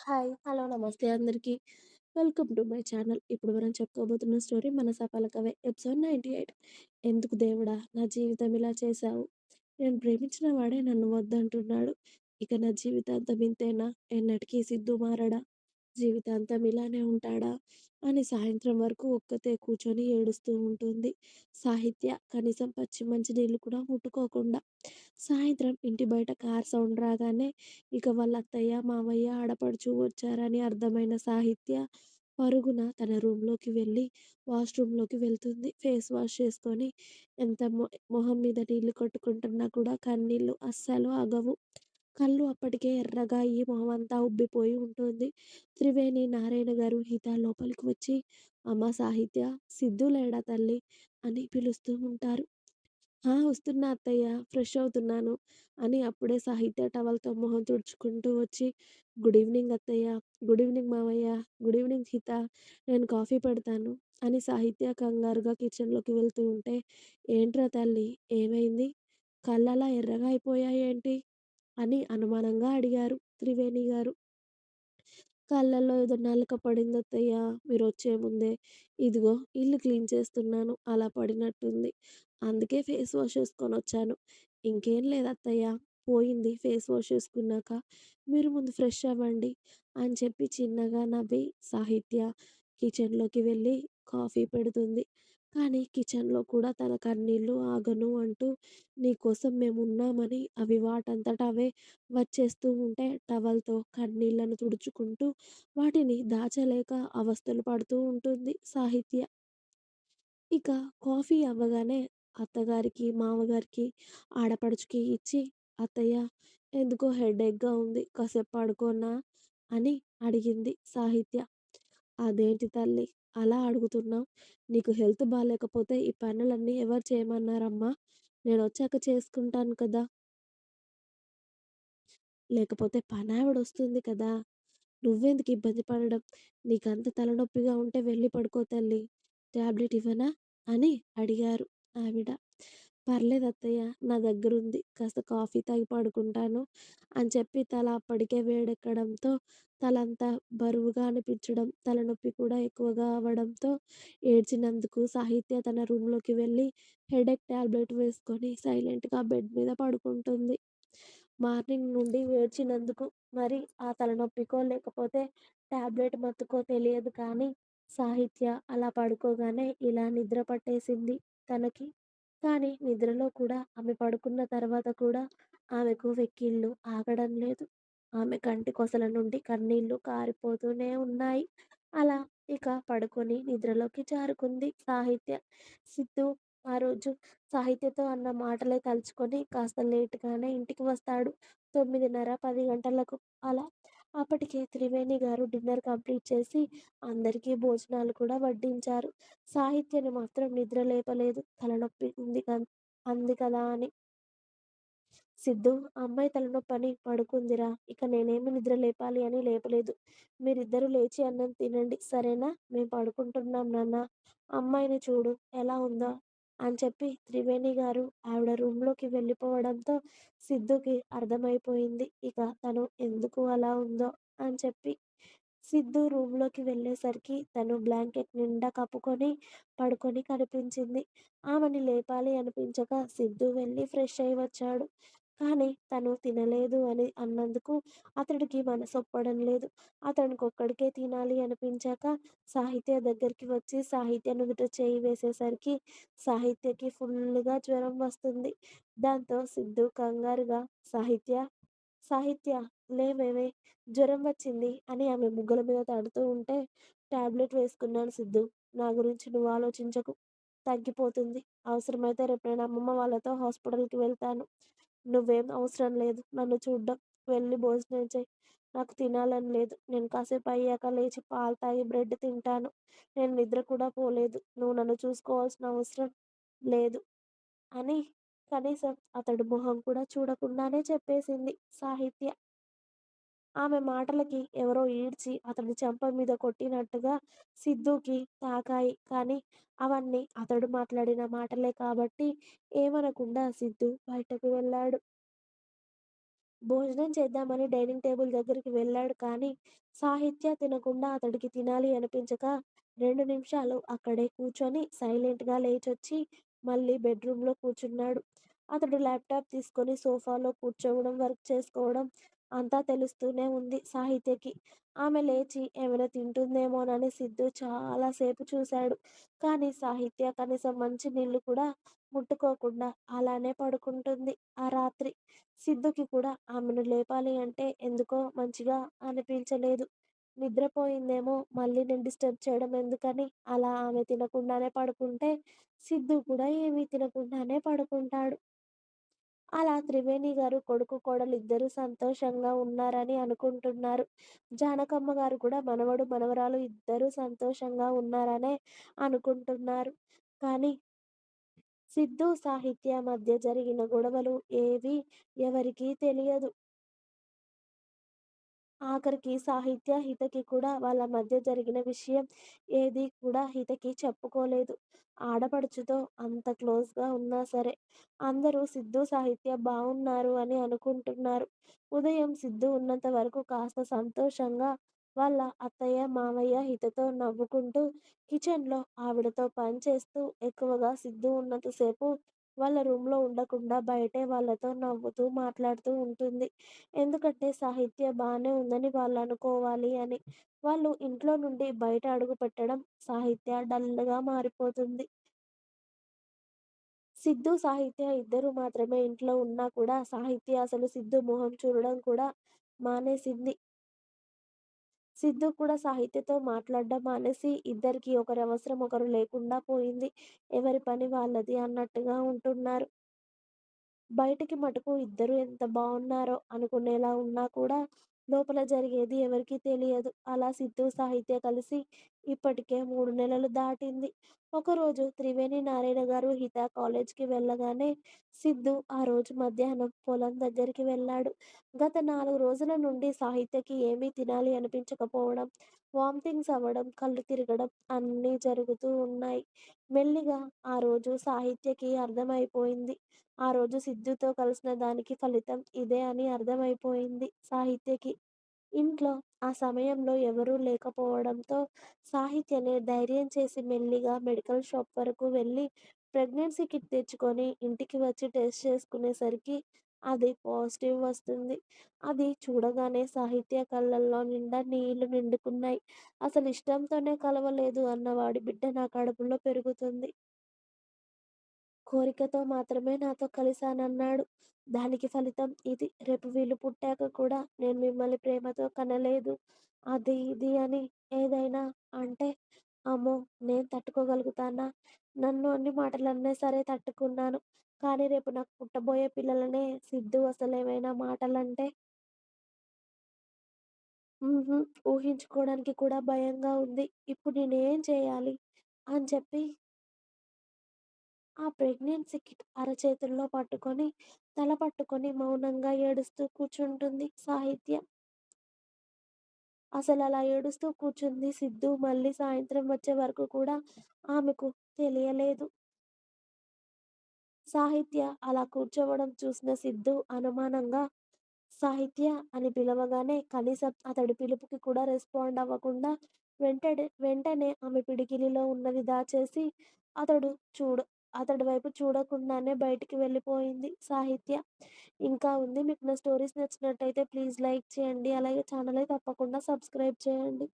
Hi. Hello. నమస్తే అందరికి. Welcome to my channel. ఇప్పుడు మనం చెప్పుకోబోతున్న స్టోరీ 'మనసా పలకవే' ఎపిసోడ్ 98. ఎందుకు దేవుడా నా జీవితం ఇలా చేశావు? నేను ప్రేమించిన వాడే నన్ను వద్దంటున్నాడు. ఇక నా జీవితాంతం ఇంతేనా? ఎన్నటికీ సిద్ధు మారడా? జీవితాంతం ఇలానే ఉంటాడా? అని సాయంత్రం వరకు ఒక్కతే కూర్చొని ఏడుస్తూ ఉంటుంది. సాహిత్య కనీసం పచ్చి మంచినీళ్ళు కూడా ముట్టుకోకుండా. సాయంత్రం ఇంటి బయట కార్ సౌండ్ రాగానే ఇక వాళ్ళ అత్తయ్య, మావయ్య, ఆడపడుచు వచ్చారని అర్థమైన సాహిత్య పరుగున తన రూమ్‌లోకి వెళ్ళి వాష్‌రూమ్‌లోకి వెళ్తుంది. ఫేస్ వాష్ చేసుకొని ఎంత మొహం మీద నీళ్లు కొట్టుకుంటున్నా కూడా కన్నీళ్లు అస్సలు ఆగవు. కళ్ళు అప్పటికే ఎర్రగా అయ్యి మొహమంతా ఉబ్బిపోయి ఉంటుంది. త్రివేణి, నారాయణ గారు, హిత లోపలికి వచ్చి "అమ్మ సాహిత్య, సిద్ధూ లేడా తల్లి" అని పిలుస్తూ ఉంటారు. "ఆ! వస్తున్నా అత్తయ్య. ఫ్రెష్ అవుతున్నాను" అని అప్పుడే సాహిత్య టవల్‌తో మొహం తుడుచుకుంటూ వచ్చి "గుడ్ ఈవినింగ్ అత్తయ్య, గుడ్ ఈవినింగ్ మావయ్య, గుడ్ ఈవినింగ్ హిత, నేను కాఫీ పెడతాను" అని సాహిత్య కంగారుగా కిచెన్‌లోకి వెళ్తూ ఉంటే "ఏంట్రా తల్లి ఏమైంది? కళ్ళలా ఎర్రగా అయిపోయాయేంటి?" అని అనుమానంగా అడిగారు త్రివేణి గారు. కళ్ళల్లో ఏదో నలక పడిందత్తయ్య మీరొచ్చే ముందే. ఇదిగో ఇల్లు క్లీన్ చేస్తున్నాను. అలా పడినట్టుంది. అందుకే ఫేస్ వాష్ చేసుకొనొచ్చాను. ఇంకేం లేదత్తయ్య. పోయింది ఫేస్ వాష్ చేసుకున్నాక. మీరు ముందు ఫ్రెష్ అవ్వండి అని చెప్పి చిన్నగా నవ్వి సాహిత్య కిచెన్‌లోకి వెళ్ళి కాఫీ పెడుతుంది. కానీ కిచెన్‌లో కూడా తన కన్నీళ్ళు ఆగను అంటూ నీకోసం మేమున్నామని అవి వాటంతట అవే వచ్చేస్తూ ఉంటే టవల్‌తో కన్నీళ్లను తుడుచుకుంటూ వాటిని దాచలేక అవస్థలు పడుతూ ఉంటుంది సాహిత్య. ఇక కాఫీ అవ్వగానే అత్తగారికి, మామగారికి, ఆడపడుచుకి ఇచ్చి "అత్తయ్య ఎందుకో హెడేక్‌గా ఉంది. కాసేపు పడుకోనా?" అని అడిగింది సాహిత్య. "అదేంటి తల్లి అలా అడుగుతున్నావు? నీకు హెల్త్ బాలేకపోతే ఈ పనులన్నీ ఎవరు చేయమన్నారమ్మా? నేనొచ్చాక చేసుకుంటాను కదా! లేకపోతే పనావిడొస్తుంది కదా! నువ్వెందుకు ఇబ్బంది పడడం? నీకంత తలనొప్పిగా ఉంటే వెళ్లి పడుకో తల్లి. టాబ్లెట్ ఇవ్వనా?" అని అడిగారు ఆవిడ. "పర్లేదత్తయ్య నా దగ్గరుంది. కాస్త కాఫీ తాగి పడుకుంటాను" అని చెప్పి తల అప్పటికే వేడెక్కడంతో తలంతా బరువుగా అనిపించడం, తలనొప్పి కూడా ఎక్కువగా అవ్వడంతో ఏడ్చినందుకు సాహిత్య తన రూమ్‌లోకి వెళ్ళి హెడేక్ టాబ్లెట్ వేసుకొని సైలెంట్‌గా బెడ్ మీద పడుకుంటుంది. మార్నింగ్ నుండి ఏడ్చినందుకు మరి ఆ తలనొప్పికో, లేకపోతే టాబ్లెట్ మత్తుకో తెలియదు కానీ, సాహిత్య అలా పడుకోగానే ఇలా నిద్ర పట్టేసింది తనకి. కానీ నిద్రలో కూడా ఆమె పడుకున్న తర్వాత కూడా ఆమెకు వెక్కిళ్ళు ఆగడం లేదు. ఆమె కంటి కొసల నుండి కన్నీళ్లు కారిపోతూనే ఉన్నాయి. అలా ఇక పడుకొని నిద్రలోకి జారుకుంది సాహిత్య. సిద్ధు ఆ రోజు సాహిత్యతో అన్న మాటలే తలుచుకొని కాస్త లేట్‌గానే ఇంటికి వస్తాడు. 9:30, 10 గంటలకు అలా. అప్పటికే త్రివేణి గారు డిన్నర్ కంప్లీట్ చేసి అందరికీ భోజనాలు కూడా వడ్డించారు. సాహిత్యని మాత్రం నిద్ర లేపలేదు. తలనొప్పి అంది కదా అని. సిద్ధు అమ్మాయి తలనొప్పని పడుకుందిరా. ఇక నేనేమి నిద్ర లేపాలి అని లేపలేదు. మీరిద్దరూ లేచి అన్నం తినండి సరేనా? మేం పడుకుంటున్నాం నాన్న. అమ్మాయిని చూడు ఎలా ఉందో అని చెప్పి త్రివేణి గారు ఆవిడ రూమ్‌లోకి వెళ్ళిపోవడంతో సిద్ధుకి అర్థమైపోయింది. ఇక తను ఎందుకు అలా ఉందో అని చెప్పి. సిద్ధు రూమ్‌లోకి వెళ్ళేసరికి తను బ్లాంకెట్ నిండా కప్పుకొని పడుకొని కనిపించింది. ఆమెని లేపాలి అనిపించక సిద్ధు వెళ్లి ఫ్రెష్ అయ్యి వచ్చాడు. కానీ తను తినలేదు అని అన్నందుకు అతడికి మనసొప్పడం లేదు. అతనికొక్కడికే తినాలి అనిపించాక సాహిత్య దగ్గరికి వచ్చి సాహిత్య నుదుట చేయి వేసేసరికి సాహిత్యకి ఫుల్లుగా జ్వరం వస్తుంది. దాంతో సిద్ధు కంగారుగా "సాహిత్య, సాహిత్య లేవవే జ్వరం వచ్చింది" అని ఆమె బుగ్గల మీద తడుతూ ఉంటే "టాబ్లెట్ వేసుకున్నాను సిద్ధు. నా గురించి నువ్వు ఆలోచించకు. తగ్గిపోతుంది. అవసరమైతే రేపు నేను అమ్మమ్మ వాళ్ళతో హాస్పిటల్‌కి వెళ్తాను. నువ్వేం అవసరం లేదు నన్ను చూడ్డం. వెళ్ళి భోజనం చెయి. నాకు తినాలని లేదు. నేను కాసేపు అయ్యాక లేచి పాలు తాగి బ్రెడ్ తింటాను. నేను నిద్ర కూడా పోలేదు. నువ్వు నన్ను చూసుకోవాల్సిన అవసరం లేదు" అని కనీసం అతడి మొహం కూడా చూడకుండానే చెప్పేసింది సాహిత్య. ఆమె మాటలకి ఎవరో ఈడ్చి అతడి చెంప మీద కొట్టినట్టుగా సిద్ధూకి తాకాయి. కానీ అవన్నీ అతడు మాట్లాడిన మాటలే కాబట్టి ఏమనకుండా సిద్ధు బయటకు వెళ్ళాడు. భోజనం చేద్దామని డైనింగ్ టేబుల్ దగ్గరికి వెళ్ళాడు కానీ, సాహిత్య తినకుండా అతడికి తినాలి అనిపించక 2 నిమిషాలు అక్కడే కూర్చొని సైలెంట్‌గా లేచొచ్చి మళ్ళీ బెడ్‌రూమ్‌లో కూర్చున్నాడు. అతడు ల్యాప్‌టాప్ తీసుకొని సోఫాలో కూర్చోవడం, వర్క్ చేసుకోవడం అంతా తెలుస్తూనే ఉంది సాహిత్యకి. ఆమె లేచి ఏమైనా తింటుందేమోనని సిద్ధు చాలా సేపు చూశాడు. కానీ సాహిత్య కనీసం మంచినీళ్ళు కూడా ముట్టుకోకుండా అలానే పడుకుంటుంది ఆ రాత్రి. సిద్ధుకి కూడా ఆమెను లేపాలి అంటే ఎందుకో మంచిగా అనిపించలేదు. నిద్రపోయిందేమో మళ్ళీ నేను డిస్టర్బ్ చేయడం ఎందుకని అలా ఆమె తినకుండానే పడుకుంటే, సిద్ధు కూడా ఏమీ తినకుండానే పడుకుంటాడు. అలా త్రివేణి గారు కొడుకు, కోడలు ఇద్దరూ సంతోషంగా ఉన్నారని అనుకుంటున్నారు. జానకమ్మ గారు కూడా మనవడు, మనవరాలు ఇద్దరూ సంతోషంగా ఉన్నారనే అనుకుంటున్నారు. కానీ సిద్ధు, సాహిత్య మధ్య జరిగిన గొడవలు ఏవీ ఎవరికీ తెలియదు. ఆఖరికి సాహిత్య, హితకి కూడా వాళ్ళ మధ్య జరిగిన విషయం ఏది కూడా హితకి చెప్పుకోలేదు. ఆడపడుచుతో అంత క్లోజ్‌గా ఉన్నా సరే. అందరూ సిద్ధు, సాహిత్య బావున్నారు అని అనుకుంటున్నారు. ఉదయం సిద్ధు ఉన్నంత వరకు కాస్త సంతోషంగా వాళ్ళ అత్తయ్య, మావయ్య హితతో నవ్వుకుంటూ కిచెన్‌లో ఆవిడతో పని చేస్తూ ఎక్కువగా సిద్ధు ఉన్నంత సేపు వాళ్ళ రూమ్‌లో ఉండకుండా బయటే వాళ్ళతో నవ్వుతూ, మాట్లాడుతూ ఉంటుంది. ఎందుకంటే సాహిత్య బానే ఉందని వాళ్ళనుకోవాలి అని. వాళ్ళు ఇంట్లో నుండి బయట అడుగుపెట్టడం సాహిత్య డల్‌గా మారిపోతుంది. సిద్ధు, సాహిత్య ఇద్దరు మాత్రమే ఇంట్లో ఉన్నా కూడా సాహిత్య అసలు సిద్ధు మొహం చూడడం కూడా మానేసింది. సిద్ధు కూడా సాహిత్యతో మాట్లాడడం మానేసి ఇద్దరికీ ఒకరి అవసరం ఒకరు లేకుండా పోయింది. ఎవరి పని వాళ్ళది అన్నట్టుగా ఉంటున్నారు. బయటికి మటుకు ఇద్దరు ఎంత బావున్నారో అనుకునేలా ఉన్నా కూడా, లోపల జరిగేది ఎవరికీ తెలియదు. అలా సిద్ధు, సాహిత్య కలిసి ఇప్పటికే 3 నెలలు దాటింది. ఒకరోజు త్రివేణి నారాయణ గారు హిత కాలేజ్‌కి వెళ్ళగానే, సిద్ధు ఆ రోజు మధ్యాహ్నం పొలం దగ్గరికి వెళ్ళాడు. గత 4 రోజుల నుండి సాహిత్యకి ఏమీ తినాలి అనిపించకపోవడం, వామిటింగ్స్ అవ్వడం, కళ్ళు తిరగడం అన్నీ జరుగుతూ ఉన్నాయి. మెల్లిగా ఆ రోజు సాహిత్యకి అర్థమైపోయింది. ఆ రోజు సిద్ధుతో కలిసిన దానికి ఫలితం ఇదే అని అర్థమైపోయింది సాహిత్యకి. ఇంట్లో ఆ సమయంలో ఎవరూ లేకపోవడంతో సాహిత్యనే ధైర్యం చేసి మెల్లిగా మెడికల్ షాప్ వరకు వెళ్ళి ప్రెగ్నెన్సీ కిట్ తెచ్చుకొని ఇంటికి వచ్చి టెస్ట్ చేసుకునేసరికి అది పాజిటివ్ వస్తుంది. అది చూడగానే సాహిత్య కళ్ళల్లో నిండా నీళ్లు నిండుకున్నాయి. అసలు ఇష్టంతోనే కలవలేదు అన్నవాడి బిడ్డ నా కడుపులో పెరుగుతుంది. కోరికతో మాత్రమే నాతో కలిశానన్నాడు. దానికి ఫలితం ఇది. రేపు వీళ్ళు పుట్టాక కూడా నేను మిమ్మల్ని ప్రేమతో కనలేదు. అది ఇది అని ఏదైనా అంటే, అమ్మో! నేను తట్టుకోగలుగుతానా? నన్ను అన్ని మాటలన్నా సరే తట్టుకున్నాను. కానీ రేపు నాకు పుట్టబోయే పిల్లలనే సిద్ధు అసలేమైనా మాటలంటే హుహు. ఊహించుకోవడానికి కూడా భయంగా ఉంది. ఇప్పుడు నేనేం చేయాలి? అని చెప్పి ఆ ప్రెగ్నెన్సీ కిట్ అరచేతుల్లో పట్టుకొని, తల పట్టుకొని మౌనంగా ఏడుస్తూ కూర్చుంటుంది సాహిత్య. అసలలా ఏడుస్తూ కూర్చుంది సిద్ధు మళ్ళీ సాయంత్రం వచ్చే వరకు కూడా ఆమెకు తెలియలేదు. సాహిత్య అలా కూర్చోవడం చూసిన సిద్ధు అనుమానంగా సాహిత్య అని పిలవగానే కనీసం అతడి పిలుపుకి కూడా రెస్పాండ్ అవ్వకుండా వెంటనే ఆమె పిడికిలిలో ఉన్నది దాచేసి అతడు చూడు అతడి వైపు చూడకుండానే బయటికి వెళ్ళిపోయింది సాహిత్య. ఇంకా ఉంది. మీకు నా స్టోరీస్ నచ్చినట్టయితే ప్లీజ్ లైక్ చేయండి. అలాగే ఛానల్‌ని తప్పకుండా సబ్స్క్రైబ్ చేయండి.